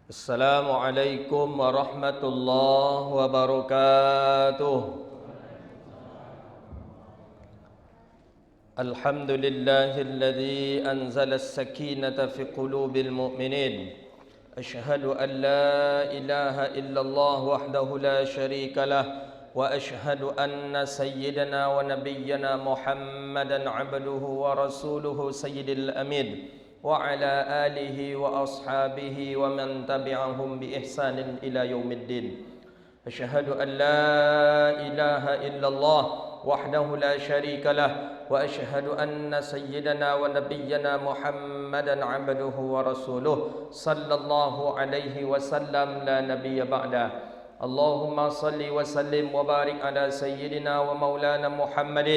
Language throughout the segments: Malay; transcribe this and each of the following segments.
Assalamualaikum warahmatullahi wabarakatuh. Alhamdulillahilladzi anzala as-sakinata fi qulubil mu'minin. Ashhadu an la ilaha illallah wahdahu la syarika lah wa ashhadu anna sayyidana wa nabiyyana Muhammadan 'abduhu wa rasuluhu sayyidil amin. وعلى آله وأصحابه ومن تبعهم بإحسان إلى يوم الدين. أشهد أن لا إله إلا الله وحده لا شريك له وأشهد أن سيدنا ونبينا محمدا عبده ورسوله صلى الله عليه وسلم لا نبي بعده. اللهم صل وسلم وبارك على سيدنا ومولانا محمد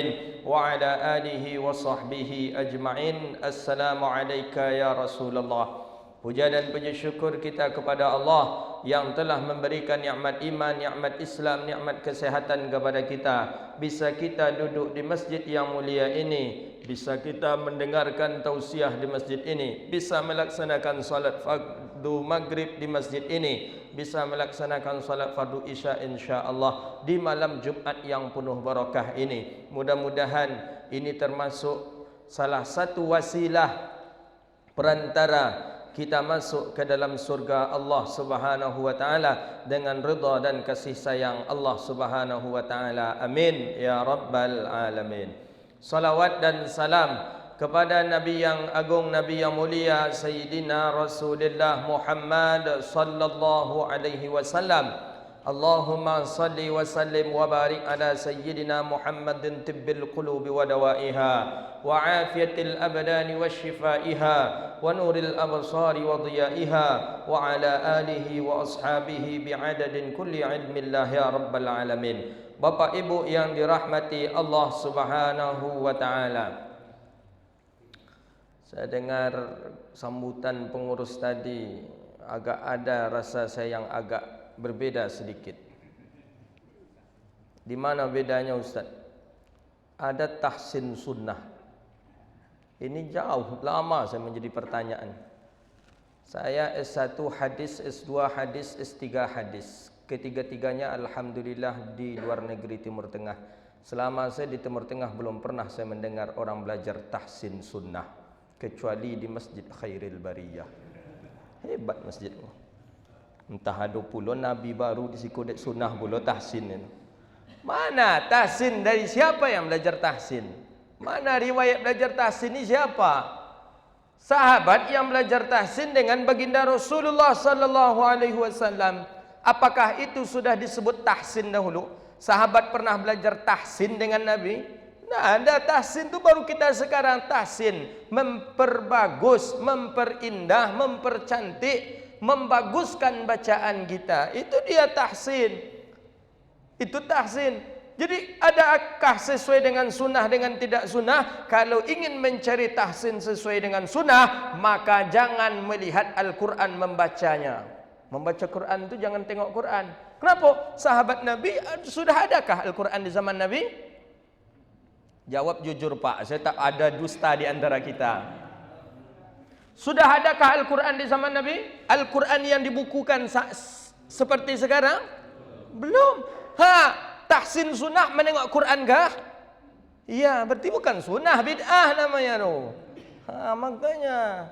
وعلى آله وصحبه أجمعين. السلام عليك يا رسول الله. Puja dan puji syukur kita kepada Allah yang telah memberikan nikmat iman, nikmat Islam, nikmat kesehatan kepada kita. Bisa kita duduk di masjid yang mulia ini, bisa kita mendengarkan tausiah di masjid ini, bisa melaksanakan salat fardu maghrib di masjid ini, bisa melaksanakan salat fardu isya insya-Allah di malam Jumat yang penuh barakah ini. Mudah-mudahan ini termasuk salah satu wasilah perantara kita masuk ke dalam surga Allah Subhanahu wa taala dengan redha dan kasih sayang Allah Subhanahu wa taala. Amin ya rabbal alamin. Salawat dan salam kepada Nabi yang agung, Nabi yang mulia, Sayyidina Rasulullah Muhammad sallallahu alaihi wasallam. Allahumma salli wa sallim wa barik ala Sayyidina Muhammadin tibbil qulubi wa dawaiha wa afiyatil abdani wa shifaiha wa nuril absari wa diyaiha wa ala alihi wa ashabihi bi'adadin kulli ilmillah ya rabbal alamin. Bapak Ibu yang dirahmati Allah Subhanahu wa taala, saya dengar sambutan pengurus tadi, agak ada rasa saya yang agak berbeda sedikit. Di mana bedanya Ustaz? Ada tahsin sunnah. Ini jauh lama saya menjadi pertanyaan. Saya S1 hadis, S2 hadis, S3 hadis. Ketiga-tiganya alhamdulillah di luar negeri Timur Tengah. Selama saya di Timur Tengah belum pernah saya mendengar orang belajar tahsin sunnah kecuali di Masjid Khairil Bariyah. Hebat masjidnya. Entah ada pula Nabi baru disikut sunnah pula tahsin ini. Mana tahsin dari siapa yang belajar tahsin? Mana riwayat belajar tahsin ini siapa? Sahabat yang belajar tahsin dengan baginda Rasulullah sallallahu alaihi wasallam. Apakah itu sudah disebut tahsin dahulu? Sahabat pernah belajar tahsin dengan Nabi? Nah, ada tahsin itu baru kita sekarang tahsin, memperbagus, memperindah, mempercantik, membaguskan bacaan kita. Itu dia tahsin. Itu tahsin. Jadi adakah sesuai dengan sunnah dengan tidak sunnah? Kalau ingin mencari tahsin sesuai dengan sunnah, maka jangan melihat Al-Quran membacanya. Membaca Quran itu jangan tengok Quran. Kenapa? Sahabat Nabi, sudah adakah Al-Quran di zaman Nabi? Jawab jujur Pak, saya tak ada dusta di antara kita. Sudah adakah Al-Quran di zaman Nabi? Al-Quran yang dibukukan seperti sekarang? Belum. Tahsin sunnah menengok Quran kah? Iya, berarti bukan sunnah, bid'ah namanya tu. Makanya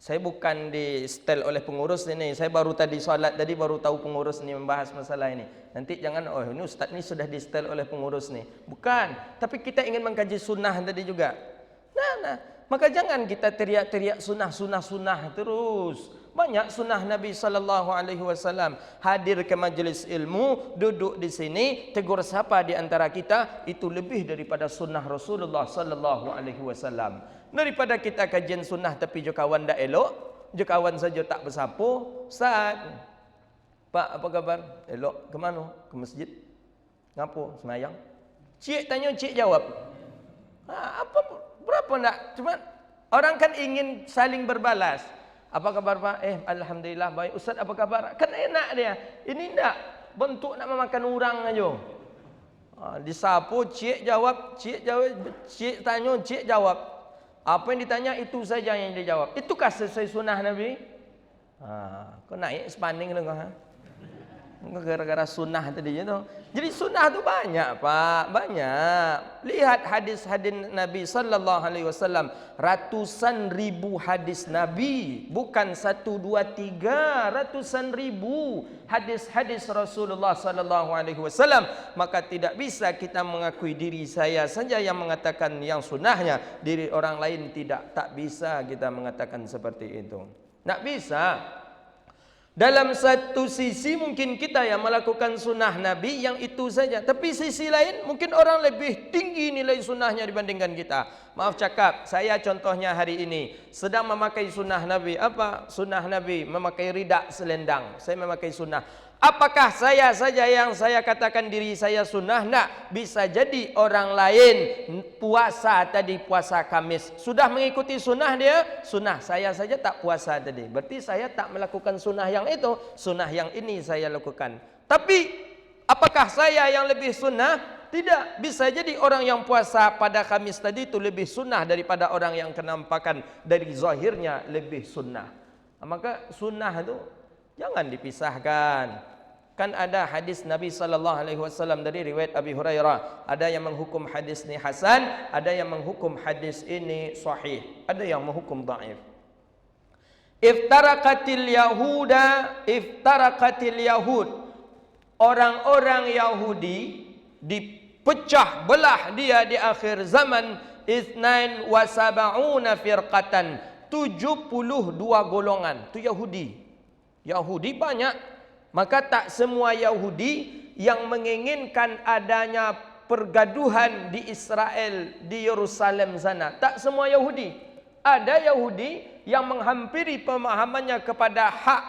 saya bukan di setel oleh pengurus ini. Saya baru tadi solat tadi baru tahu pengurus ini membahas masalah ini. Nanti jangan ini ustaz ni sudah di setel oleh pengurus ni. Bukan, tapi kita ingin mengkaji sunnah tadi juga. Maka jangan kita teriak-teriak sunnah terus. Banyak sunnah Nabi sallallahu alaihi wasallam. Hadir ke majlis ilmu, duduk di sini, tegur sapa di antara kita, itu lebih daripada sunnah Rasulullah sallallahu alaihi wasallam. Daripada kita kajian sunnah tapi jo kawan dak elok, jo kawan saja tak bersapu. Ustaz, Pak apa kabar? Elok. Ke mana? Ke masjid. Ngapo? Semayang. Cik tanya, cik jawab. Berapa nak? Cuma orang kan ingin saling berbalas. Apa kabar Pak? Alhamdulillah baik. Ustaz apa kabar? Kan enak dia. Ini enggak bentuk nak memakan orang aja. Disapu, cik jawab, cik tanya, cik jawab. Apa yang ditanya itu saja yang dia jawab. Itukah sesuai sunnah Nabi? Kau naik sepaning tu kau. Gara-gara sunnah tadi tu. Jadi sunnah tu banyak, Pak, banyak. Lihat hadis-hadis Nabi sallallahu alaihi wasallam, ratusan ribu hadis Nabi, bukan 1 2 3, ratusan ribu hadis-hadis Rasulullah sallallahu alaihi wasallam. Maka tidak bisa kita mengakui diri saya saja yang mengatakan yang sunnahnya, diri orang lain tidak, tak bisa kita mengatakan seperti itu. Tak bisa. Dalam satu sisi mungkin kita yang melakukan sunnah Nabi yang itu saja. Tapi sisi lain mungkin orang lebih tinggi nilai sunnahnya dibandingkan kita. Maaf cakap, saya contohnya hari ini sedang memakai sunnah Nabi. Apa sunnah Nabi? Memakai ridak selendang. Saya memakai sunnah. Apakah saya saja yang saya katakan diri saya sunnah? Tidak. Bisa jadi orang lain puasa tadi, puasa Kamis, sudah mengikuti sunnah dia, sunnah. Saya saja tak puasa tadi. Berarti saya tak melakukan sunnah yang itu. Sunnah yang ini saya lakukan. Tapi apakah saya yang lebih sunnah? Tidak. Bisa jadi orang yang puasa pada Kamis tadi itu lebih sunnah daripada orang yang kenampakan dari zahirnya lebih sunnah. Maka sunnah itu jangan dipisahkan. Kan ada hadis Nabi sallallahu alaihi wasallam dari riwayat Abi Hurairah. Ada yang menghukum hadis ini hasan, ada yang menghukum hadis ini sahih, ada yang menghukum dhaif. Iftaraqatil yahud. Orang-orang Yahudi dipecah belah dia di akhir zaman, 72 firqatan, 72 golongan. Itu Yahudi. Yahudi banyak. Maka tak semua Yahudi yang menginginkan adanya pergaduhan di Israel, di Yerusalem sana. Tak semua Yahudi. Ada Yahudi yang menghampiri pemahamannya kepada hak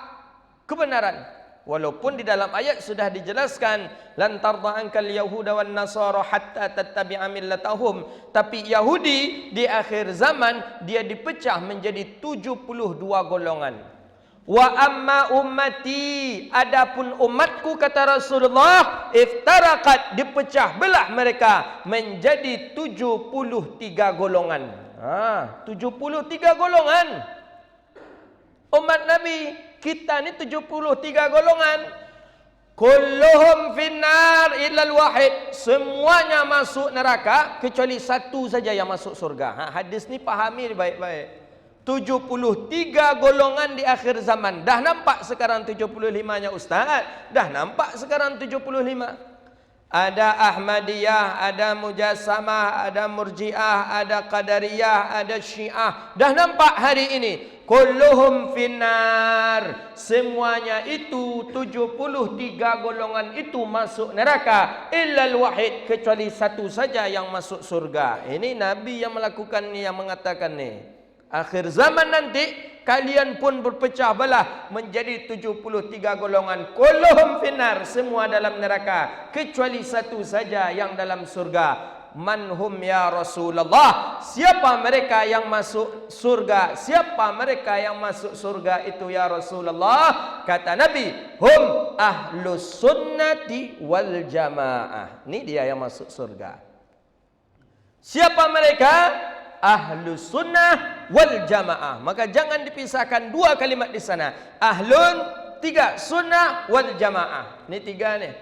kebenaran. Walaupun di dalam ayat sudah dijelaskan, lan tarda ankal yahuda wan nasara hatta tattabi'a millatahum. Tapi Yahudi di akhir zaman dia dipecah menjadi 72 golongan. Wa amma ummati, adapun umatku kata Rasulullah, iftaraqat, dipecah belah mereka menjadi 73 golongan. 73 golongan. Umat Nabi kita ni 73 golongan. Kulluhum finnar illal wahid, semuanya masuk neraka kecuali satu saja yang masuk surga. Hadis ni pahami baik-baik. 73 golongan di akhir zaman. Dah nampak sekarang 75-nya Ustaz? Dah nampak sekarang 75. Ada Ahmadiyah, ada Mujassamah, ada Murji'ah, ada Qadariyah, ada Syiah. Dah nampak hari ini. Kulluhum finnar. Semuanya itu 73 golongan itu masuk neraka. Illal wahid, kecuali satu saja yang masuk surga. Ini Nabi yang melakukan ni, yang mengatakan ni. Akhir zaman nanti kalian pun berpecah belah menjadi 73 golongan. Kulluhum finnar, semua dalam neraka kecuali satu saja yang dalam surga. Manhum ya Rasulullah, siapa mereka yang masuk surga? Siapa mereka yang masuk surga itu ya Rasulullah? Kata Nabi, hum ahlus sunnati wal jamaah. Ini dia yang masuk surga. Siapa mereka? Ahlus sunnah wal jamaah. Maka jangan dipisahkan dua kalimat di sana. Ahlun, 3, sunnah wal jamaah. Ini 3 ni.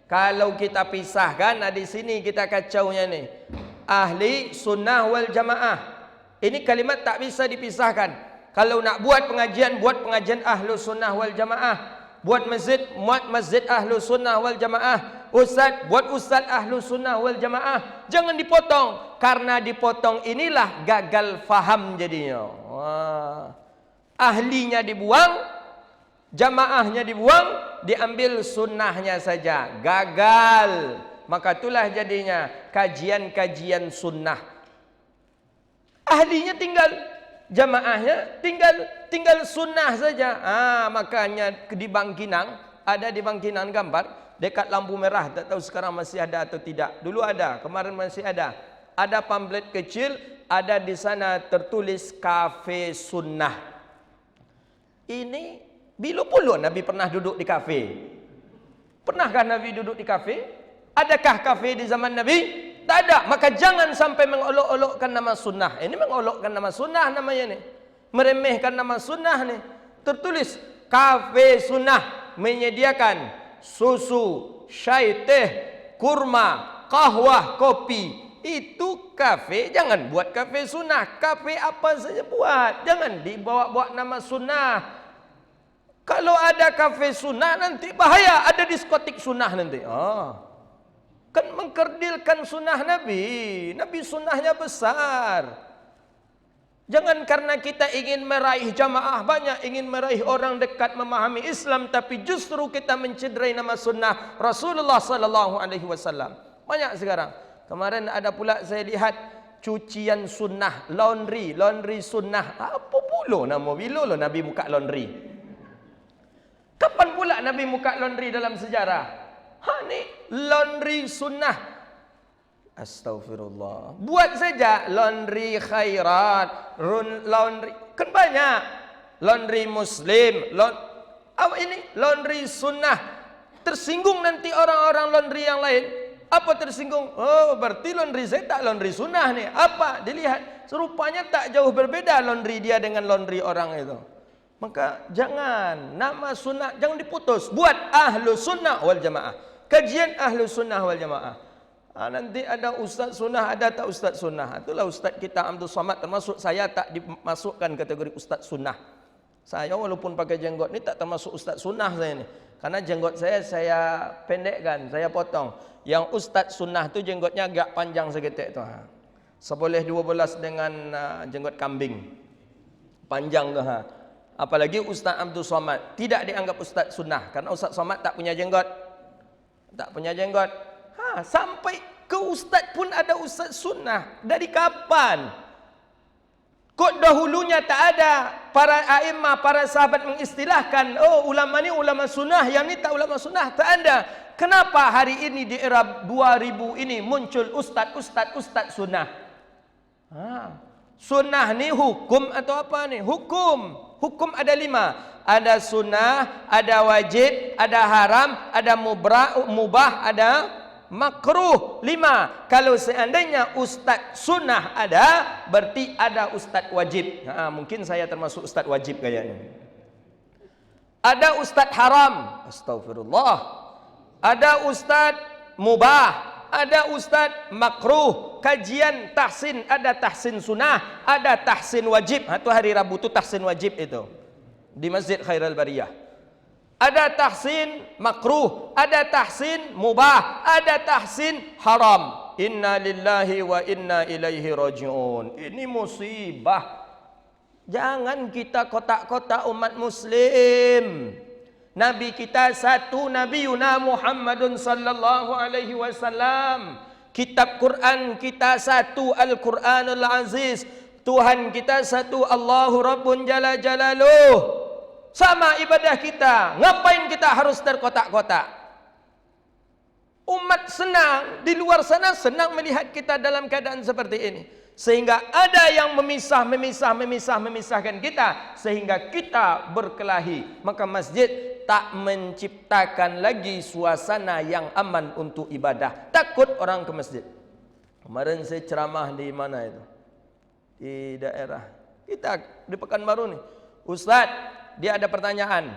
Kalau kita pisahkan, di sini kita kacaunya ni. Ahli sunnah wal jamaah. Ini kalimat tak bisa dipisahkan. Kalau nak buat pengajian ahlus sunnah wal jamaah. Buat masjid, muat masjid ahlus sunnah wal jamaah. Ustaz, buat ustaz ahlus sunnah wal jamaah. Jangan dipotong. Karena dipotong inilah gagal faham jadinya. Ahlinya dibuang, jamaahnya dibuang, diambil sunnahnya saja. Gagal. Maka itulah jadinya kajian-kajian sunnah. Ahlinya tinggal, jamaahnya tinggal sunnah saja. Makanya di Bangkinang, ada di Bangkinang gambar dekat lampu merah, tak tahu sekarang masih ada atau tidak. Dulu ada, kemarin masih ada. Ada pamflet kecil, ada di sana tertulis kafe sunnah. Ini bila Nabi pernah duduk di kafe? Pernahkah Nabi duduk di kafe? Adakah kafe di zaman Nabi? Tak ada. Maka jangan sampai mengolok-olokkan nama sunnah. Ini mengolokkan nama sunnah namanya ni. Meremehkan nama sunnah ni. Tertulis Kafe sunnah menyediakan susu, syai teh, kurma, kahwah, kopi. Itu kafe, jangan buat kafe sunnah. Kafe apa saja buat, jangan dibawa-bawa nama sunnah. Kalau ada kafe sunnah nanti bahaya, ada diskotik sunnah nanti. Kan mengkerdilkan sunnah Nabi. Nabi sunnahnya besar. Jangan karena kita ingin meraih jamaah banyak, ingin meraih orang dekat memahami Islam, tapi justru kita mencederai nama sunnah Rasulullah sallallahu alaihi wasallam. Banyak sekarang. Kemarin ada pula saya lihat cucian sunnah, laundry sunnah. Apa pula nama bila Nabi buka laundry? Kapan pula Nabi buka laundry dalam sejarah? Ni laundry sunnah. Astaghfirullah. Buat saja laundry khairat, laundry kan banyak. Laundry muslim, ini laundry sunnah. Tersinggung nanti orang-orang laundry yang lain. Apa tersinggung? Oh, berarti laundry saya tak laundry sunnah nih. Apa? Dilihat, serupanya tak jauh berbeda laundry dia dengan laundry orang itu. Maka jangan, nama sunnah jangan diputus. Buat ahlu sunnah wal jamaah. Kajian ahlu sunnah wal jamaah. Nanti ada ustaz sunnah, ada tak ustaz sunnah. Itulah ustaz kita Abdul Somad, termasuk saya tak dimasukkan kategori ustaz sunnah. Saya walaupun pakai jenggot ni tak termasuk ustaz sunnah saya ni. Karena jenggot saya pendekkan, saya potong. Yang ustaz sunnah tu jenggotnya agak panjang seketik tu. Seboleh 12 dengan jenggot kambing. Panjang tu. Apalagi ustaz Abdul Somad tidak dianggap ustaz sunnah karena ustaz Somad tak punya jenggot. Tak punya jenggot. Sampai ke ustaz pun ada ustaz sunnah. Dari kapan? Kok dahulunya tak ada para a'immah, para sahabat mengistilahkan, oh ulama ni ulama sunnah, yang ni tak ulama sunnah, tak ada. Kenapa hari ini di era 2000 ini muncul ustaz sunnah? Sunnah ni hukum atau apa ni? Hukum ada 5. Ada sunnah, ada wajib, ada haram, ada mubah, ada makruh. 5. Kalau seandainya ustaz sunnah ada, berarti ada ustaz wajib. Mungkin saya termasuk ustaz wajib kayaknya. Ada ustaz haram, astagfirullah. Ada ustaz mubah, ada ustaz makruh. Kajian tahsin, ada tahsin sunnah, ada tahsin wajib. Itu hari Rabu tu tahsin wajib itu di Masjid Khairul Bariyah. Ada tahsin makruh, ada tahsin mubah, ada tahsin haram. Inna lillahi wa inna ilaihi raji'un. Ini musibah. Jangan kita kotak-kotak umat muslim. Nabi kita satu, Nabiuna Muhammadun sallallahu alaihi wasallam. Kitab Quran kita satu, Al-Quranul Aziz. Tuhan kita satu, Allahu Rabbun Jalla Jalaluh. Sama ibadah kita. Ngapain kita harus terkotak-kotak? Umat senang, di luar sana senang melihat kita dalam keadaan seperti ini. Sehingga ada yang memisahkan kita, sehingga kita berkelahi. Maka masjid tak menciptakan lagi suasana yang aman untuk ibadah. Takut orang ke masjid. Kemarin saya ceramah di mana itu? Di daerah kita, di Pekanbaru nih. Ustaz, dia ada pertanyaan,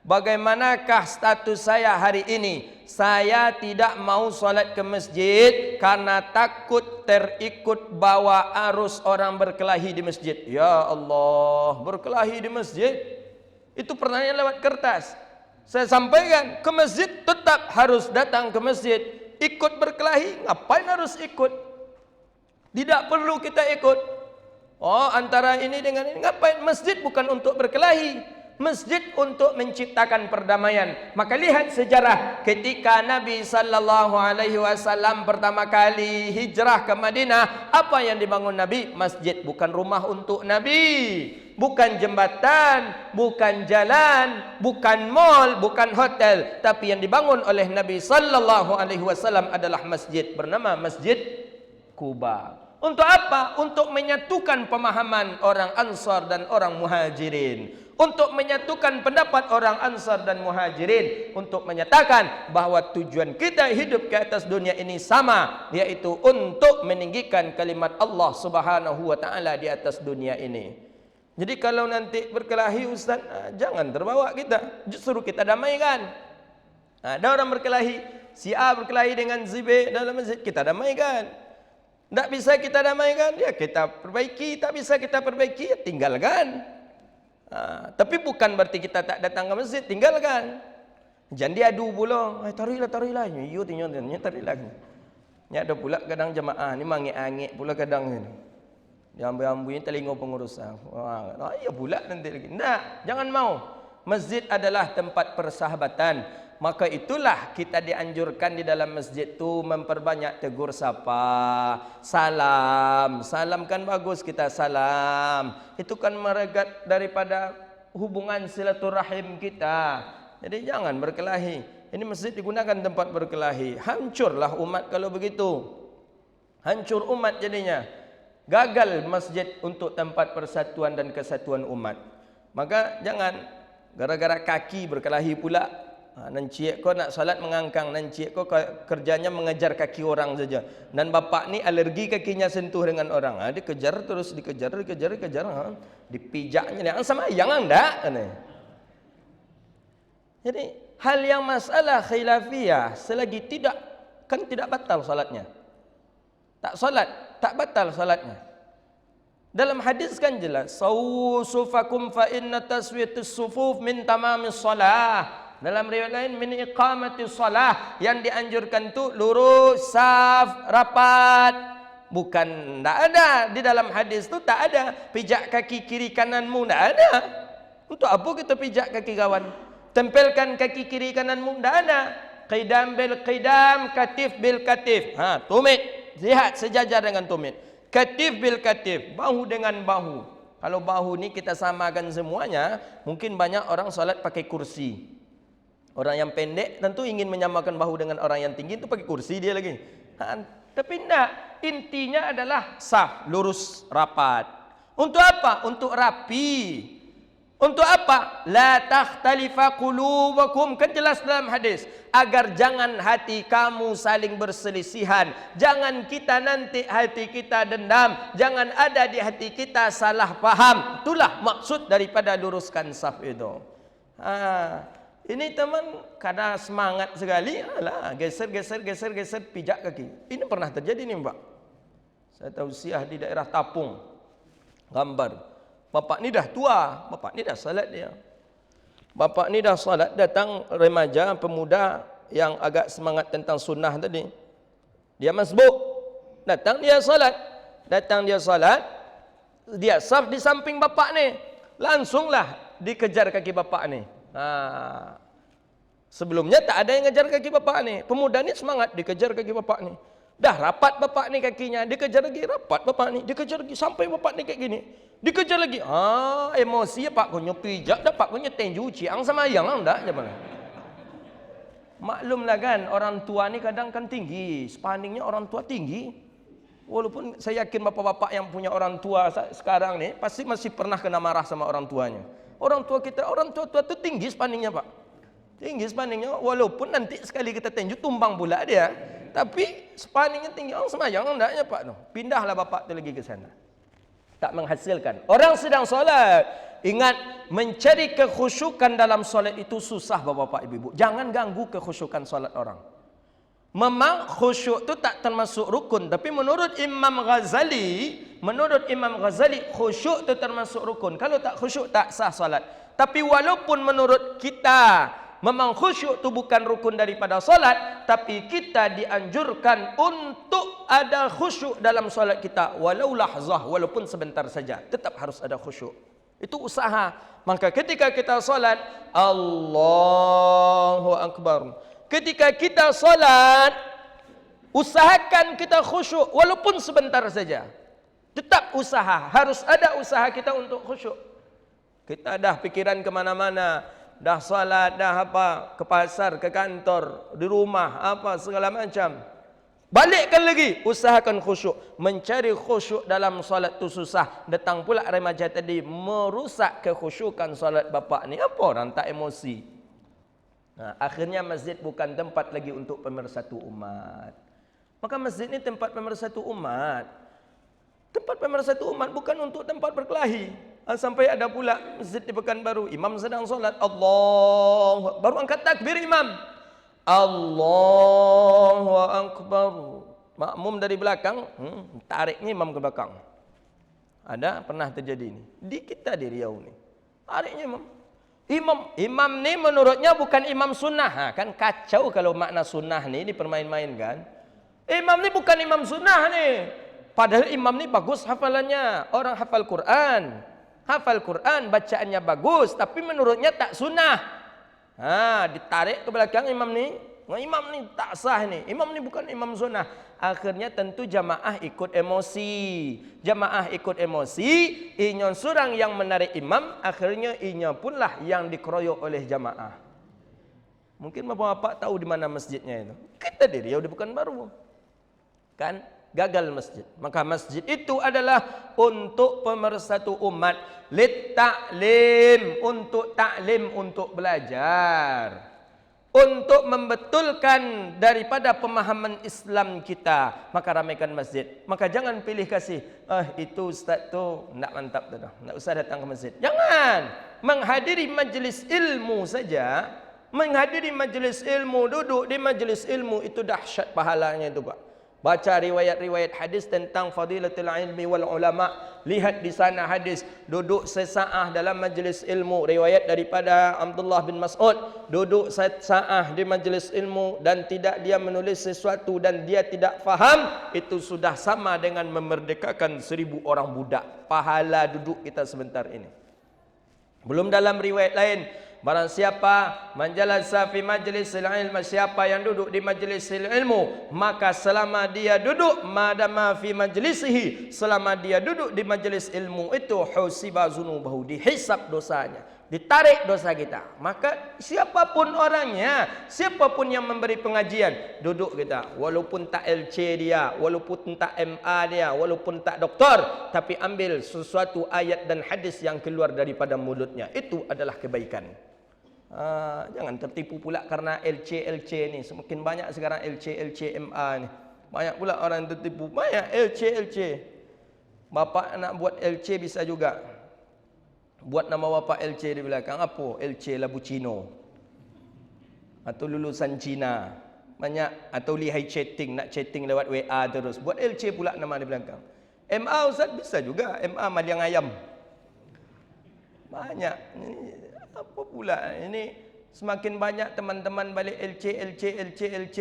bagaimanakah status saya hari ini? Saya tidak mau solat ke masjid karena takut terikut bawa arus orang berkelahi di masjid. Ya Allah, berkelahi di masjid? Itu pertanyaan lewat kertas. Saya sampaikan, ke masjid tetap harus datang ke masjid. Ikut berkelahi, ngapain harus ikut? Tidak perlu kita ikut. Oh, antara ini dengan ini, ngapain? Masjid bukan untuk berkelahi. Masjid untuk menciptakan perdamaian. Maka lihat sejarah ketika Nabi sallallahu alaihi wasallam pertama kali hijrah ke Madinah, apa yang dibangun Nabi? Masjid. Bukan rumah untuk Nabi, bukan jembatan, bukan jalan, bukan mall, bukan hotel, tapi yang dibangun oleh Nabi sallallahu alaihi wasallam adalah masjid bernama Masjid Quba. Untuk apa? Untuk menyatukan pemahaman orang Ansar dan orang Muhajirin. Untuk menyatukan pendapat orang Ansar dan Muhajirin. Untuk menyatakan bahawa tujuan kita hidup ke atas dunia ini sama, yaitu untuk meninggikan kalimat Allah Subhanahu wa ta'ala di atas dunia ini. Jadi kalau nanti berkelahi Ustaz, jangan terbawa kita, justru kita damaikan. Ada orang berkelahi, si A berkelahi dengan si B dalam masjid, kita damaikan. Tak bisa kita damaikan, ya kita perbaiki. Tak bisa kita perbaiki, ya tinggalkan. Tapi bukan berarti kita tak datang ke masjid, tinggalkan. Jangan dia adu pula, tarilah. Yo tinggalnya tarilah. Ya ada pula kadang jemaah ni mangik-angik pula kadang ni. Dia ambil-ambil telinga pengurusan. Ya pula nanti lagi. Tak, jangan mau. Masjid adalah tempat persahabatan. Maka itulah kita dianjurkan di dalam masjid tu memperbanyak tegur sapa, salam. Salam kan bagus kita salam. Itu kan meregat daripada hubungan silaturahim kita. Jadi jangan berkelahi. Ini masjid digunakan tempat berkelahi. Hancurlah umat kalau begitu. Hancur umat jadinya. Gagal masjid untuk tempat persatuan dan kesatuan umat. Maka jangan gara-gara kaki berkelahi pula. Nancik kau nak salat mengangkang, nancik kau kerjanya mengejar kaki orang saja. Dan bapak ni alergi kakinya sentuh dengan orang. Dia kejar terus, dikejar. Dipijaknya, sama yang anda. Jadi hal yang masalah khilafiyah selagi tidak batal salatnya. Tak salat, tak batal salatnya. Dalam hadis kan jelas, sawu sufakum fa inna taswiyatus sufuf min tamamis salah. Dalam riwayat lain min iqamatis salah, yang dianjurkan tu lurus, saf, rapat. Bukan, tak ada di dalam hadis tu, tak ada pijak kaki kiri kananmu, tak ada. Untuk apa kita pijak kaki kawan? Tempelkan kaki kiri kananmu, tak ada. Qidam bil qidam, katif bil katif. Tumit. Lihat sejajar dengan tumit. Katif bil katif, bahu dengan bahu. Kalau bahu ni kita samakan semuanya, mungkin banyak orang salat pakai kursi. Orang yang pendek tentu ingin menyamakan bahu dengan orang yang tinggi, itu pakai kursi dia lagi. Tapi tidak, intinya adalah saf, lurus, rapat. Untuk apa? Untuk rapi. Untuk apa? La takhtalifa qulubakum, kan jelas dalam hadis. Agar jangan hati kamu saling berselisihan. Jangan kita nanti hati kita dendam. Jangan ada di hati kita salah paham. Itulah maksud daripada luruskan saf itu. Ini teman kadang semangat sekali. Geser, pijak kaki. Ini pernah terjadi nih Mbak. Saya tausiah di daerah Tapung. Gambar. Bapak ni dah tua, bapak ni dah salat dia. Bapak ni dah salat, datang remaja, pemuda yang agak semangat tentang sunnah tadi. Dia masbuk. Datang dia salat. Dia saf di samping bapak ni. Langsunglah dikejar kaki bapak ni. Sebelumnya tak ada yang ngejar kaki bapak ni. Pemuda ni semangat dikejar kaki bapak ni. Dah rapat bapak ni kakinya, dikejar lagi, rapat bapak ni, dikejar lagi sampai bapak ni kayak gini. Dikejar lagi. Emosi ya Pak, kau nyepijak dah Pak, kau nyetenju ciang sama yang dah macam mana. Maklumlah kan, orang tua ni kadang kan tinggi, spanningnya orang tua tinggi. Walaupun saya yakin bapak-bapak yang punya orang tua sekarang ni pasti masih pernah kena marah sama orang tuanya. Orang tua tua tu tinggi spanningnya Pak. Tinggi spanningnya, walaupun nanti sekali kita tenju tumbang pula dia. Tapi spanningnya tinggi. Orang semayang hendaknya Pak tu. Pindahlah bapak tu lagi ke sana. Tak menghasilkan. Orang sedang solat. Ingat, mencari kekhusyukan dalam solat itu susah bapak-bapak ibu-ibu. Jangan ganggu kekhusyukan solat orang. Memang khusyuk itu tak termasuk rukun. Tapi menurut Imam Ghazali, khusyuk itu termasuk rukun. Kalau tak khusyuk, tak sah solat. Tapi walaupun menurut kita, memang khusyuk itu bukan rukun daripada solat, tapi kita dianjurkan untuk ada khusyuk dalam solat kita. Walau lahzah, walaupun sebentar saja. Tetap harus ada khusyuk. Itu usaha. Maka ketika kita solat, Allahu Akbar. Ketika kita solat, usahakan kita khusyuk. Walaupun sebentar saja. Tetap usaha. Harus ada usaha kita untuk khusyuk. Kita dah pikiran kemana-mana. Dah salat, dah apa, ke pasar, ke kantor, di rumah, apa, segala macam. Balikkan lagi, usahakan khusyuk. Mencari khusyuk dalam salat tu susah. Datang pula remaja tadi, merusak kekhusyukan salat bapak ni. Apa orang tak emosi? Akhirnya masjid bukan tempat lagi untuk pemersatu umat. Maka masjid ni tempat pemersatu umat. Tempat pemersatu umat bukan untuk tempat berkelahi. Sampai ada pula masjid di Pekanbaru, imam sedang solat, Allah, baru angkat takbir imam, Allahu Akbar. Makmum dari belakang, tariknya imam ke belakang. Ada pernah terjadi ini di kita di Riau ni. Tariknya imam ni menurutnya bukan imam sunnah. Kan kacau kalau makna sunnah ni dipermain-mainkan. Imam ni bukan imam sunnah ni. Padahal imam ni bagus hafalannya. Orang hafal Quran. Hafal Quran, bacaannya bagus, tapi menurutnya tak sunnah. Ditarik ke belakang imam ni. Imam ni tak sah ni. Imam ni bukan imam sunnah. Akhirnya tentu jamaah ikut emosi. Jamaah ikut emosi, inya surang yang menarik imam, akhirnya inya punlah yang dikeroyok oleh jamaah. Mungkin bapak-bapak tahu di mana masjidnya itu. Kita di Riau di Pekanbaru. Kan gagal masjid. Maka masjid itu adalah untuk pemersatu umat, lit ta'lim, untuk taklim, untuk belajar, untuk membetulkan daripada pemahaman Islam kita. Maka ramaikan masjid. Maka jangan pilih kasih, itu ustaz tu nak mantap tu dah, nak usah datang ke masjid. Jangan. Menghadiri majlis ilmu saja, menghadiri majlis ilmu, duduk di majlis ilmu itu dahsyat pahalanya itu Pak. Baca riwayat-riwayat hadis tentang fadilatul ilmi wal ulama. Lihat di sana hadis. Duduk sesaah dalam majlis ilmu. Riwayat daripada Abdullah bin Mas'ud. Duduk sesaah di majlis ilmu dan tidak dia menulis sesuatu dan dia tidak faham. Itu sudah sama dengan memerdekakan 1000 orang budak. Pahala duduk kita sebentar ini. Belum dalam riwayat lain. Barang siapa menjalasa fi majlisil ilmu, siapa yang duduk di majlisil ilmu, maka selama dia duduk, madama fi majlisihi, selama dia duduk di majlis ilmu itu, husiba zunubahu, dihisab dosanya, ditarik dosa kita. Maka siapapun orangnya, siapapun yang memberi pengajian, duduk kita, walaupun tak LC dia, walaupun tak MA dia, walaupun tak doktor, tapi ambil sesuatu ayat dan hadis yang keluar daripada mulutnya, itu adalah kebaikan. Jangan tertipu pula karena LC ni. Semakin banyak sekarang LC MA ni. Banyak pula orang tertipu. Banyak LC. Bapak nak buat LC bisa juga. Buat nama bapak LC di belakang. Apa? LC Labucino. Atau lulusan Cina. Banyak. Atau lihai chatting. Nak chatting lewat WA terus. Buat LC pula nama di belakang. MA Ustaz bisa juga. MA Maliang Ayam. Banyak. Apa pula ini, semakin banyak teman-teman balik LC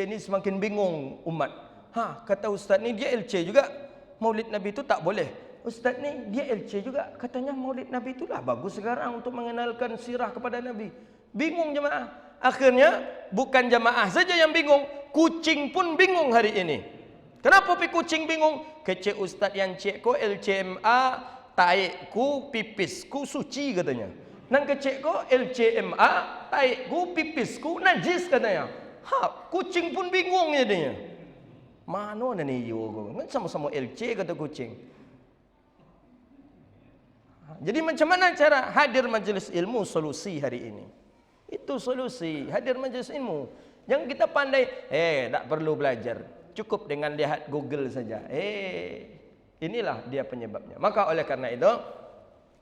ni, semakin bingung umat. Kata ustaz ni dia LC juga, Maulid Nabi itu tak boleh. Ustaz ni dia LC juga, katanya Maulid Nabi itulah bagus sekarang untuk mengenalkan sirah kepada Nabi. Bingung jemaah. Akhirnya bukan jemaah saja yang bingung, kucing pun bingung hari ini. Kenapa kucing bingung? Kecik ustaz yang cek ko LCMA, taikku pipisku suci katanya. Nang kecek ko LCMA, taikku pipisku najis katanya. Kucing pun bingung jadinya. Mana ada ni yo ko? Kan sama-sama LC kata kucing. Jadi macam mana cara hadir majlis ilmu? Solusi hari ini. Itu solusi, hadir majlis ilmu. Yang kita pandai, tak perlu belajar. Cukup dengan lihat Google saja. Inilah dia penyebabnya. Maka oleh karena itu,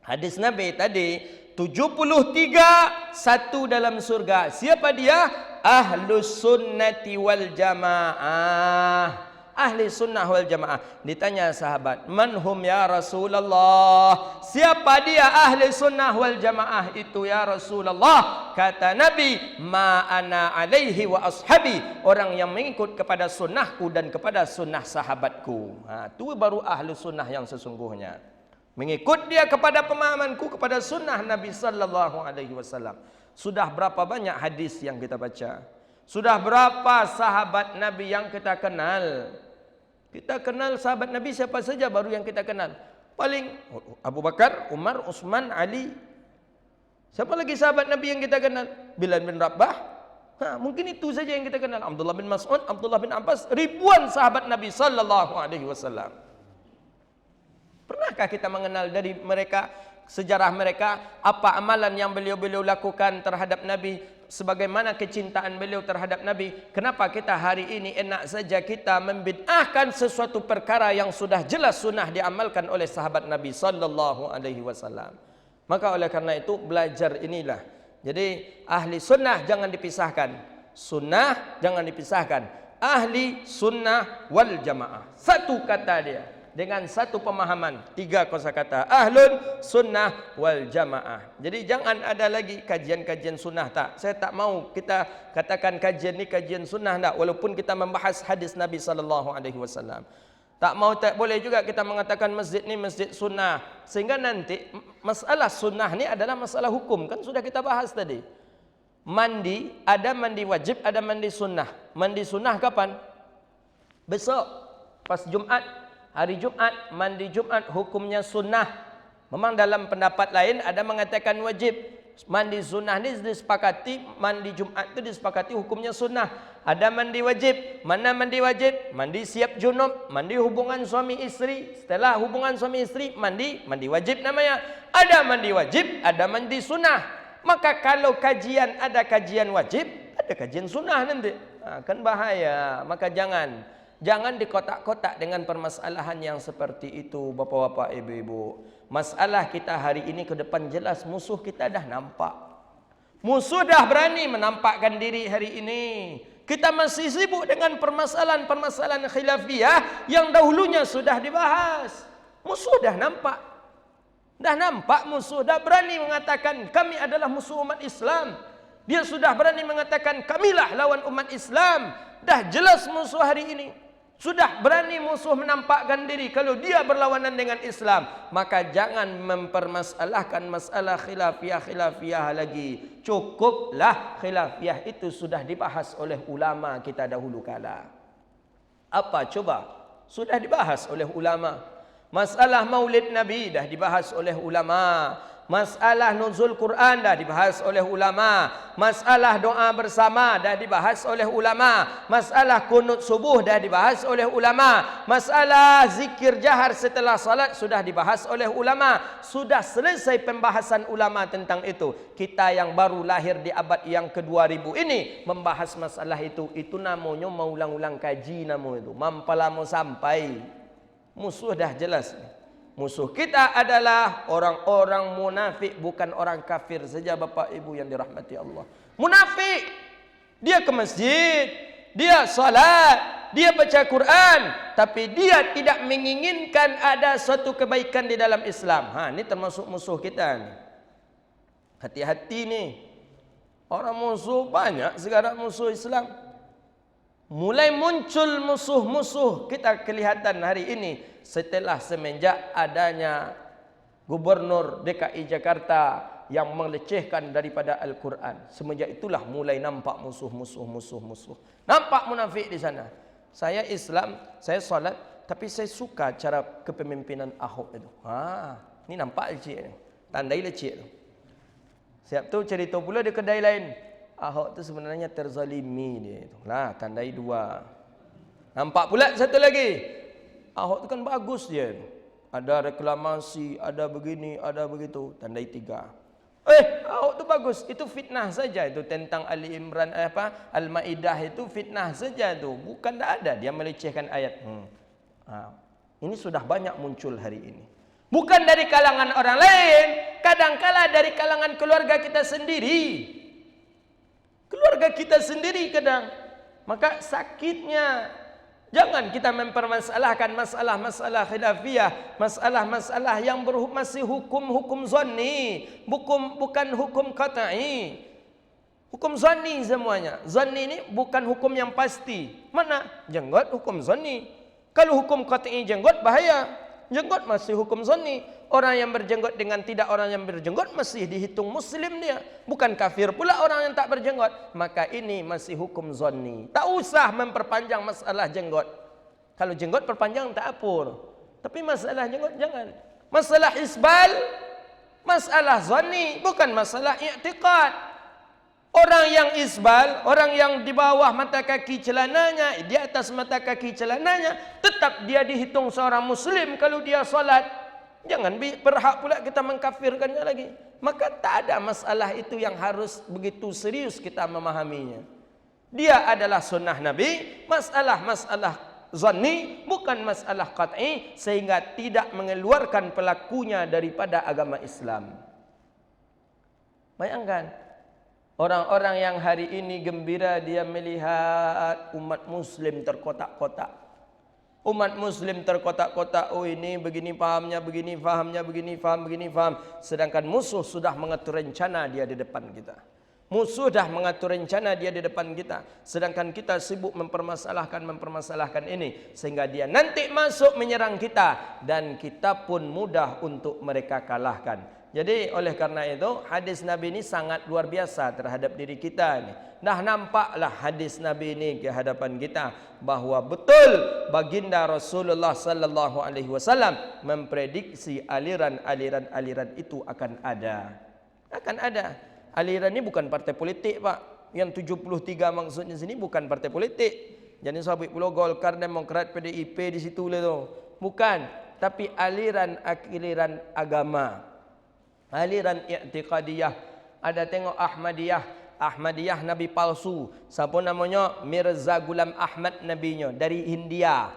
hadis Nabi tadi 73 satu dalam surga. Siapa dia? Ahlus sunnati wal jamaah. Ahli sunnah wal jamaah. Ditanya sahabat, manhum ya Rasulullah? Siapa dia ahli sunnah wal jamaah itu ya Rasulullah? Kata Nabi, ma ana alaihi wa ashabi. Orang yang mengikut kepada sunnahku dan kepada sunnah sahabatku. Itu baru ahli sunnah yang sesungguhnya. Mengikut dia kepada pemahamanku, kepada sunnah Nabi sallallahu alaihi wasallam. Sudah berapa banyak hadis yang kita baca? Sudah berapa sahabat Nabi yang kita kenal? Kita kenal sahabat Nabi siapa saja baru yang kita kenal. Paling Abu Bakar, Umar, Utsman, Ali. Siapa lagi sahabat Nabi yang kita kenal? Bilal bin Rabah. Mungkin itu saja yang kita kenal. Abdullah bin Mas'ud, Abdullah bin Abbas, ribuan sahabat Nabi sallallahu alaihi wasallam. Pernahkah kita mengenal dari mereka, sejarah mereka, apa amalan yang beliau-beliau lakukan terhadap Nabi, sebagaimana kecintaan beliau terhadap Nabi? Kenapa kita hari ini enak saja kita membid'ahkan sesuatu perkara yang sudah jelas sunnah diamalkan oleh sahabat Nabi sallallahu alaihi wasallam? Maka oleh karena itu belajar inilah. Jadi ahli sunnah jangan dipisahkan. Sunnah jangan dipisahkan. Ahli sunnah wal jamaah. Satu kata dia. Dengan satu pemahaman. 3 kosakata. Ahlun sunnah wal jamaah. Jadi jangan ada lagi kajian-kajian sunnah. Tak. Saya tak mau kita katakan kajian ni kajian sunnah tak. Walaupun kita membahas hadis Nabi SAW. Tak mau, tak boleh juga kita mengatakan masjid ni masjid sunnah. Sehingga nanti masalah sunnah ni adalah masalah hukum. Kan sudah kita bahas tadi. Mandi, ada mandi wajib, ada mandi sunnah. Mandi sunnah kapan? Besok. Pas Jumat. Hari Jumat, mandi Jumat hukumnya sunnah. Memang dalam pendapat lain ada mengatakan wajib. Mandi sunnah ni disepakati, mandi Jumat itu disepakati hukumnya sunnah. Ada mandi wajib. Mana mandi wajib? Mandi siap junub, mandi hubungan suami isteri. Setelah hubungan suami isteri, mandi wajib namanya. Ada mandi wajib, ada mandi sunnah. Maka kalau kajian ada kajian wajib, ada kajian sunnah nanti. Kan bahaya. Maka jangan dikotak-kotak dengan permasalahan yang seperti itu, bapak-bapak, ibu-ibu. Masalah kita hari ini ke depan jelas musuh kita dah nampak. Musuh dah berani menampakkan diri hari ini. Kita masih sibuk dengan permasalahan-permasalahan khilafiyah yang dahulunya sudah dibahas. Musuh dah nampak. Dah nampak musuh, dah berani mengatakan kami adalah musuh umat Islam. Dia sudah berani mengatakan kamilah lawan umat Islam. Dah jelas musuh hari ini. Sudah berani musuh menampakkan diri kalau dia berlawanan dengan Islam. Maka jangan mempermasalahkan masalah khilafiyah lagi. Cukuplah khilafiyah itu sudah dibahas oleh ulama kita dahulu kala. Apa coba? Sudah dibahas oleh ulama. Masalah maulid Nabi dah dibahas oleh ulama. Masalah nuzul Quran dah dibahas oleh ulama. Masalah doa bersama dah dibahas oleh ulama. Masalah kunut subuh dah dibahas oleh ulama. Masalah zikir jahar setelah salat sudah dibahas oleh ulama. Sudah selesai pembahasan ulama tentang itu. Kita yang baru lahir di abad yang ke-2000 ini membahas masalah itu. Itu namanya mau ulang-ulang kaji namanya itu. Mampalamu sampai. Musuh dah jelas. Musuh kita adalah orang-orang munafik, bukan orang kafir saja, Bapak Ibu yang dirahmati Allah. Munafik, dia ke masjid, dia salat, dia baca Quran, tapi dia tidak menginginkan ada suatu kebaikan di dalam Islam. Ini termasuk musuh kita ni. Hati-hati ni. Orang musuh banyak sekarang musuh Islam. Mulai muncul musuh-musuh kita kelihatan hari ini setelah semenjak adanya Gubernur DKI Jakarta yang melecehkan daripada Al-Quran. Semenjak itulah mulai nampak musuh. Nampak munafik di sana. Saya Islam, saya salat, tapi saya suka cara kepemimpinan Ahok itu. Ini nampak leceh. Tandai leceh tu. Siap tu cerita pula di kedai lain. Ahok tu sebenarnya terzalimi dia itu. Lah, tandai 2. Nampak pula satu lagi. Ahok tu kan bagus dia. Ada reklamasi, ada begini, ada begitu. Tandai 3. Ahok tu bagus. Itu fitnah saja itu tentang Ali Imran Al-Maidah itu fitnah saja tu. Bukan tak ada dia melecehkan ayat. Ini sudah banyak muncul hari ini. Bukan dari kalangan orang lain, kadang-kala dari kalangan keluarga kita sendiri. Keluarga kita sendiri kadang. Maka sakitnya. Jangan kita mempermasalahkan masalah-masalah khilafiyah. Masalah-masalah yang masih hukum-hukum zanni. Bukan hukum qat'i. Hukum zanni semuanya. Zanni ini bukan hukum yang pasti. Mana? Jenggot hukum zanni. Kalau hukum qat'i jenggot bahaya. Jenggot masih hukum zanni. Orang yang berjenggot dengan tidak orang yang berjenggot masih dihitung muslim dia. Bukan kafir pula orang yang tak berjenggot. Maka ini masih hukum zanni. Tak usah memperpanjang masalah jenggot. Kalau jenggot perpanjang tak apa. Tapi masalah jenggot jangan. Masalah isbal, masalah zanni, bukan masalah i'tiqad. Orang yang isbal, orang yang di bawah mata kaki celananya, di atas mata kaki celananya, tetap dia dihitung seorang muslim kalau dia salat. Jangan berhak pula kita mengkafirkannya lagi. Maka tak ada masalah itu yang harus begitu serius kita memahaminya. Dia adalah sunnah Nabi. Masalah zanni bukan masalah qat'i, sehingga tidak mengeluarkan pelakunya daripada agama Islam. Bayangkan, orang-orang yang hari ini gembira dia melihat umat muslim terkotak-kotak. Umat muslim terkotak-kotak, oh ini begini fahamnya, begini fahamnya, begini faham. Sedangkan musuh sudah mengatur rencana dia di depan kita. Musuh dah mengatur rencana dia di depan kita. Sedangkan kita sibuk mempermasalahkan ini. Sehingga dia nanti masuk menyerang kita. Dan kita pun mudah untuk mereka kalahkan. Jadi oleh karena itu hadis Nabi ini sangat luar biasa terhadap diri kita ini. Dah nampaklah hadis Nabi ini ke hadapan kita bahawa betul baginda Rasulullah sallallahu alaihi wasallam memprediksi aliran-aliran itu akan ada. Akan ada. Aliran ini bukan partai politik, Pak. Yang 73 maksudnya sini bukan partai politik. Jadi sahabat Pulau Golkar, Demokrat, PDIP di situ lah tu. Bukan, tapi aliran agama. Aliran i'tiqadiyah. Ada tengok Ahmadiyah. Ahmadiyah nabi palsu. Siapa namanya? Mirza Ghulam Ahmad nabinya dari India.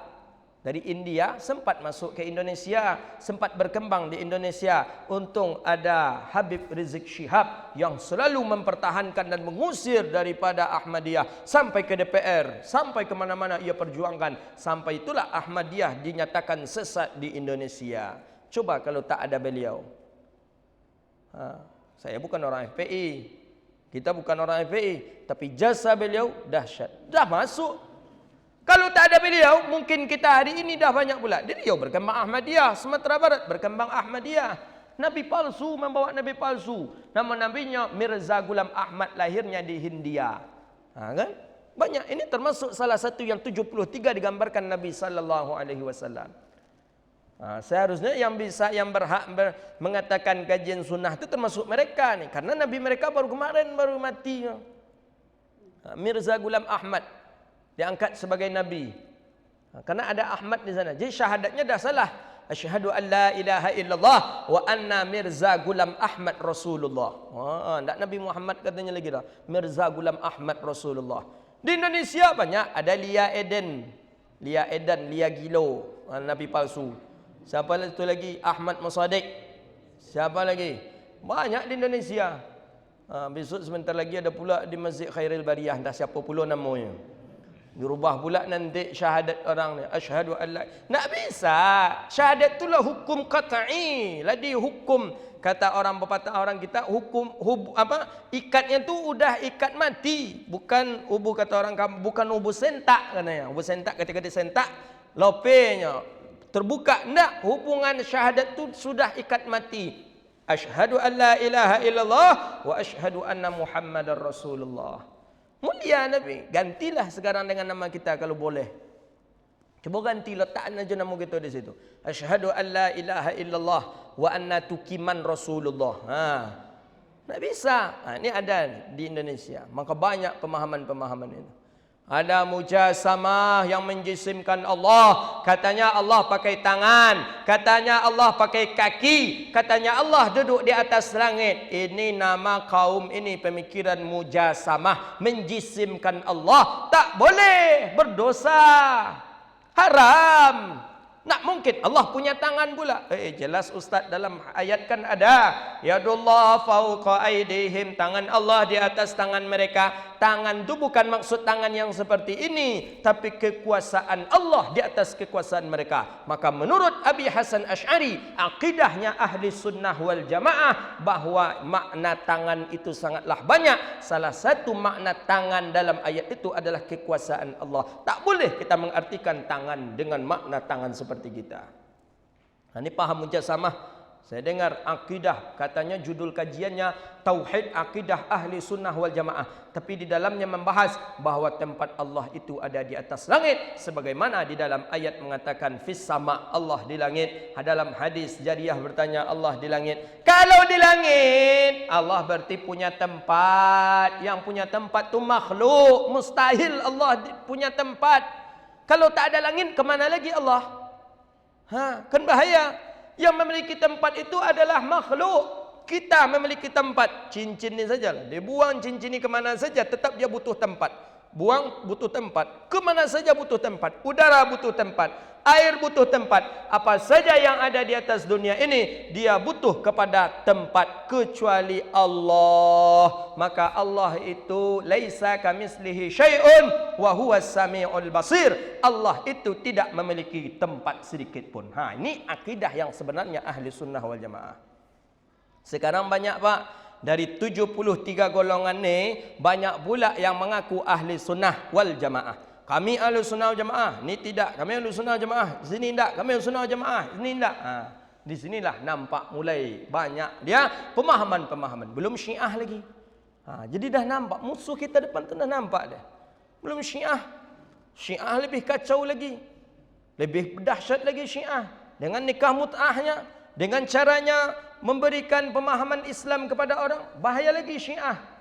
Dari India sempat masuk ke Indonesia, sempat berkembang di Indonesia. Untung ada Habib Rizik Syihab yang selalu mempertahankan dan mengusir daripada Ahmadiyah sampai ke DPR, sampai ke mana-mana ia perjuangkan. Sampai itulah Ahmadiyah dinyatakan sesat di Indonesia. Coba kalau tak ada beliau. Saya bukan orang FPI, kita bukan orang FPI, tapi jasa beliau dahsyat. Dah masuk. Kalau tak ada beliau, mungkin kita hari ini dah banyak pula. Dia berkembang Ahmadiyah, Sumatera Barat berkembang Ahmadiyah. Nabi palsu membawa nabi palsu. Nama nabinya Mirza Ghulam Ahmad, lahirnya di Hindia. Kan? Banyak, ini termasuk salah satu yang 73 digambarkan Nabi sallallahu alaihi wasallam. Seharusnya yang berhak mengatakan kajian sunnah itu termasuk mereka nih, karena nabi mereka baru mati. Mirza Ghulam Ahmad diangkat sebagai nabi. Karena ada Ahmad di sana. Jadi syahadatnya dah salah. Asyhadu an la ilaha illallah wa anna Mirza Ghulam Ahmad Rasulullah. Tak Nabi Muhammad katanya lagi dah. Mirza Ghulam Ahmad Rasulullah. Di Indonesia banyak, ada Lia Edan, Lia Gilo, nabi palsu. Siapa itu lagi? Ahmad Musaddiq. Siapa lagi? Banyak di Indonesia. Besok sebentar lagi ada pula di Masjid Khairil Bariyah. Dah siapa pula namanya? Dirubah pula nanti syahadat orang ni. Asyhadu an la. Tak bisa. Syahadat itulah hukum qat'i. Ladi hukum, kata orang pepatah orang kita, hukum ikatnya tu udah ikat mati. Bukan ubu, kata orang kamu, bukan ubu sentak katanya. Ubu sentak ketika disentak lopenya terbuka. Tak, hubungan syahadat tu sudah ikat mati. Asyhadu an la ilaha illallah wa asyhadu anna Muhammadar Rasulullah. Mulia Nabi. Gantilah sekarang dengan nama kita kalau boleh. Cuba ganti, letakkan aja nama kita di situ. Asyhadu an la ilaha illallah wa anna tukiman Rasulullah. Tak bisa. Ini ada di Indonesia. Maka banyak pemahaman-pemahaman itu. Ada mujasamah yang menjisimkan Allah. Katanya Allah pakai tangan, katanya Allah pakai kaki, katanya Allah duduk di atas langit. Ini nama kaum ini pemikiran mujasamah, menjisimkan Allah. Tak boleh, berdosa, haram. Nak mungkin Allah punya tangan pula. Jelas Ustaz dalam ayat kan ada. Yadullah fauqa aidihim. Tangan Allah di atas tangan mereka. Tangan itu bukan maksud tangan yang seperti ini, tapi kekuasaan Allah di atas kekuasaan mereka. Maka menurut Abi Hasan Asy'ari, akidahnya ahli sunnah wal jamaah, bahawa makna tangan itu sangatlah banyak. Salah satu makna tangan dalam ayat itu adalah kekuasaan Allah. Tak boleh kita mengartikan tangan dengan makna tangan seperti kita. Ini paham mujasamah. Saya dengar akidah, katanya judul kajiannya Tauhid Akidah Ahli Sunnah wal Jamaah. Tapi di dalamnya membahas bahawa tempat Allah itu ada di atas langit. Sebagaimana di dalam ayat mengatakan Fis sama, Allah di langit. Dalam hadis Jariyah bertanya, Allah di langit. Kalau di langit, Allah berarti punya tempat. Yang punya tempat itu makhluk. Mustahil Allah punya tempat. Kalau tak ada langit, kemana lagi Allah? Kan bahaya. Yang memiliki tempat itu adalah makhluk. Kita memiliki tempat. Cincin ni saja. Dia buang cincin ni kemana saja, tetap dia butuh tempat. Buang butuh tempat. Kemana saja butuh tempat. Udara butuh tempat. Air butuh tempat. Apa saja yang ada di atas dunia ini, dia butuh kepada tempat kecuali Allah. Maka Allah itu laisa kamislihi syai'un wa huwas samiul basir. Allah itu tidak memiliki tempat sedikit pun. Ini akidah yang sebenarnya ahli sunnah wal jamaah. Sekarang banyak Pak, dari 73 golongan ni, banyak pula yang mengaku ahli sunnah wal jamaah. Kami ahli sunnah wal jamaah, ni tidak. Kami ahli sunnah wal jamaah, sini tidak. Kami ahli sunnah wal jamaah, sini tidak. Di sinilah nampak mulai banyak dia pemahaman-pemahaman. Belum Syiah lagi. Jadi dah nampak musuh kita depan tu dah nampak dah. Belum Syiah. Syiah lebih kacau lagi. Lebih dahsyat lagi Syiah. Dengan nikah mut'ahnya, dengan caranya memberikan pemahaman Islam kepada orang, bahaya lagi Syiah.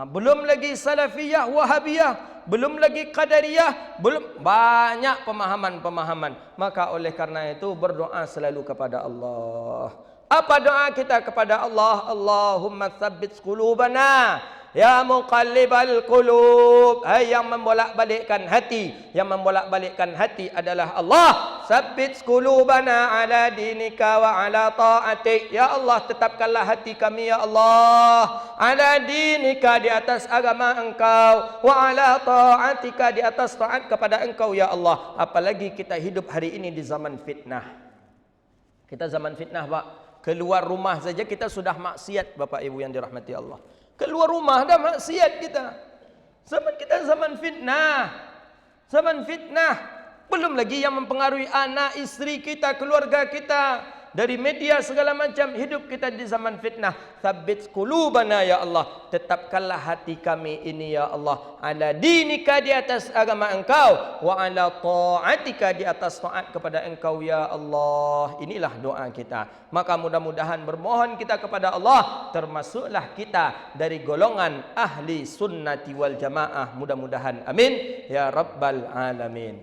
Belum lagi Salafiyah, Wahabiyah, belum lagi Qadariyah, belum banyak pemahaman-pemahaman. Maka oleh karena itu berdoa selalu kepada Allah. Apa doa kita kepada Allah? Allahumma tsabbit qulubana ya muqallibal qulub. Yang membolak-balikkan hati, yang membolak-balikkan hati adalah Allah. Tsabbit qulubana ala dinika wa ala ta'atik. Ya Allah, tetapkanlah hati kami ya Allah ala dinika, di atas agama Engkau, wa ala ta'atika, di atas taat kepada Engkau ya Allah. Apalagi kita hidup hari ini di zaman fitnah. Kita zaman fitnah Pak. Keluar rumah saja kita sudah maksiat Bapak Ibu yang dirahmati Allah. Keluar rumah dah maksiat kita. Zaman kita zaman fitnah. Zaman fitnah. Belum lagi yang mempengaruhi anak, isteri kita, keluarga kita. Dari media segala macam, hidup kita di zaman fitnah. Tsabbit qulubana ya Allah, tetapkanlah hati kami ini ya Allah ala dinika, di atas agama Engkau, wa ala ta'atika, di atas taat kepada Engkau ya Allah. Inilah doa kita. Maka mudah-mudahan bermohon kita kepada Allah, termasuklah kita dari golongan ahli sunnati wal jamaah. Mudah-mudahan amin ya rabbal alamin.